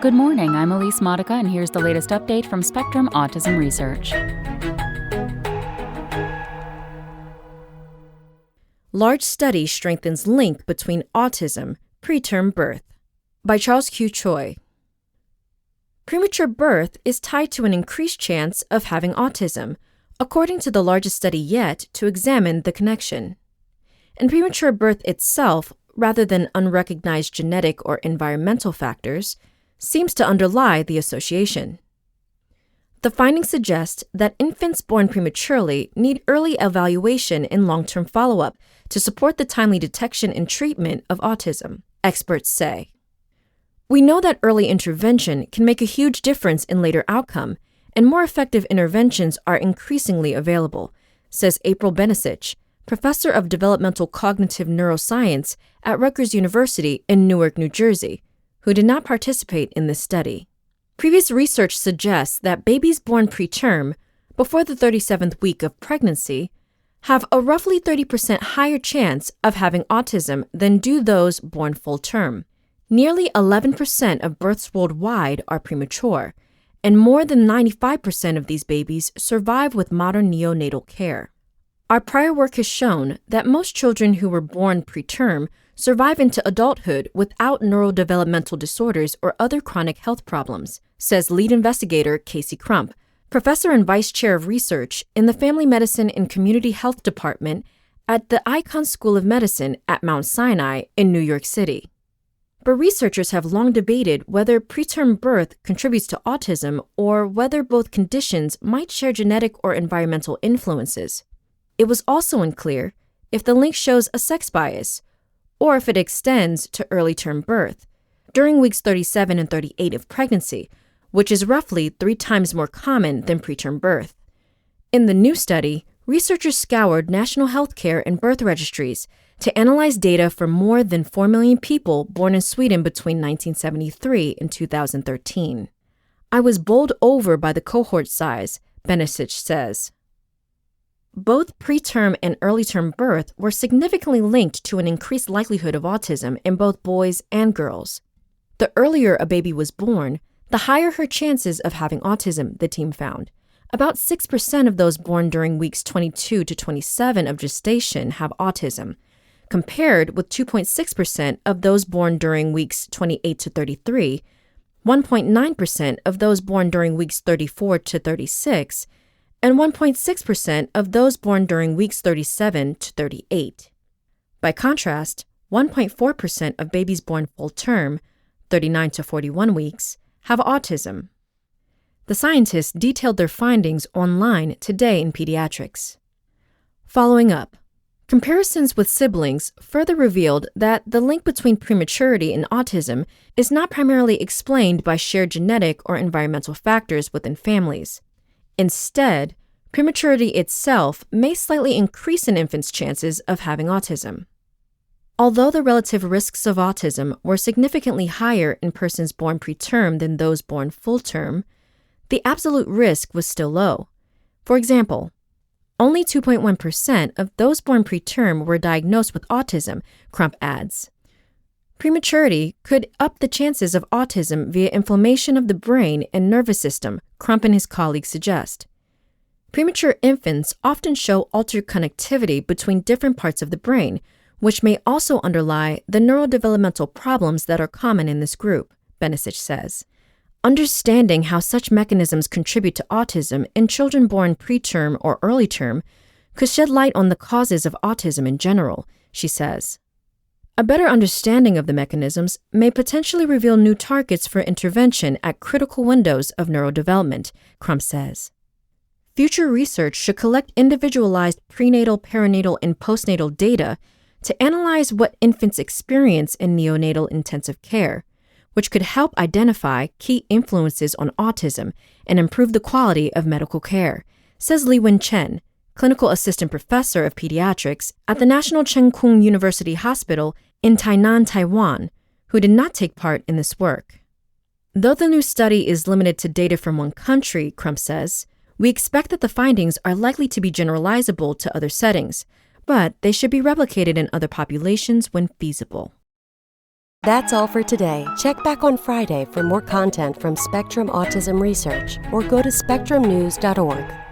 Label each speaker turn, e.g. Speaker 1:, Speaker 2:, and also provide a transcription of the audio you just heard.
Speaker 1: Good morning, I'm Elise Modica, and here's the latest update from Spectrum Autism Research.
Speaker 2: Large study strengthens link between autism, preterm birth. By Charles Q. Choi. Premature birth is tied to an increased chance of having autism, according to the largest study yet to examine the connection. And premature birth itself, rather than unrecognized genetic or environmental factors, seems to underlie the association. The findings suggest that infants born prematurely need early evaluation and long-term follow-up to support the timely detection and treatment of autism, experts say. We know that early intervention can make a huge difference in later outcome, and more effective interventions are increasingly available, says April Benesic, professor of developmental cognitive neuroscience at Rutgers University in Newark, New Jersey, who did not participate in this study. Previous research suggests that babies born preterm, before the 37th week of pregnancy, have a roughly 30% higher chance of having autism than do those born full term. Nearly 11% of births worldwide are premature, and more than 95% of these babies survive with modern neonatal care. Our prior work has shown that most children who were born preterm survive into adulthood without neurodevelopmental disorders or other chronic health problems, says lead investigator Casey Crump, professor and vice chair of research in the Family Medicine and Community Health Department at the Icahn School of Medicine at Mount Sinai in New York City. But researchers have long debated whether preterm birth contributes to autism or whether both conditions might share genetic or environmental influences. It was also unclear if the link shows a sex bias, or if it extends to early term birth, during weeks 37 and 38 of pregnancy, which is roughly 3 times more common than preterm birth. In the new study, researchers scoured national healthcare and birth registries to analyze data for more than 4 million people born in Sweden between 1973 and 2013. I was bowled over by the cohort size, Benesic says. Both preterm and early-term birth were significantly linked to an increased likelihood of autism in both boys and girls. The earlier a baby was born, the higher her chances of having autism, the team found. About 6% of those born during weeks 22 to 27 of gestation have autism, compared with 2.6% of those born during weeks 28 to 33, 1.9% of those born during weeks 34 to 36, and 1.6% of those born during weeks 37 to 38. By contrast, 1.4% of babies born full term, 39 to 41 weeks, have autism. The scientists detailed their findings online today in Pediatrics. Following up, comparisons with siblings further revealed that the link between prematurity and autism is not primarily explained by shared genetic or environmental factors within families. Instead, prematurity itself may slightly increase an infant's chances of having autism. Although the relative risks of autism were significantly higher in persons born preterm than those born full term, the absolute risk was still low. For example, only 2.1% of those born preterm were diagnosed with autism, Crump adds. Prematurity could up the chances of autism via inflammation of the brain and nervous system, Crump and his colleagues suggest. Premature infants often show altered connectivity between different parts of the brain, which may also underlie the neurodevelopmental problems that are common in this group, Benesic says. Understanding how such mechanisms contribute to autism in children born preterm or early term could shed light on the causes of autism in general, she says. A better understanding of the mechanisms may potentially reveal new targets for intervention at critical windows of neurodevelopment, Crump says. Future research should collect individualized prenatal, perinatal, and postnatal data to analyze what infants experience in neonatal intensive care, which could help identify key influences on autism and improve the quality of medical care, says Liwen Chen, clinical assistant professor of pediatrics at the National Cheng Kung University Hospital in Tainan, Taiwan, who did not take part in this work. Though the new study is limited to data from one country, Crump says, we expect that the findings are likely to be generalizable to other settings, but they should be replicated in other populations when feasible.
Speaker 3: That's all for today. Check back on Friday for more content from Spectrum Autism Research or go to spectrumnews.org.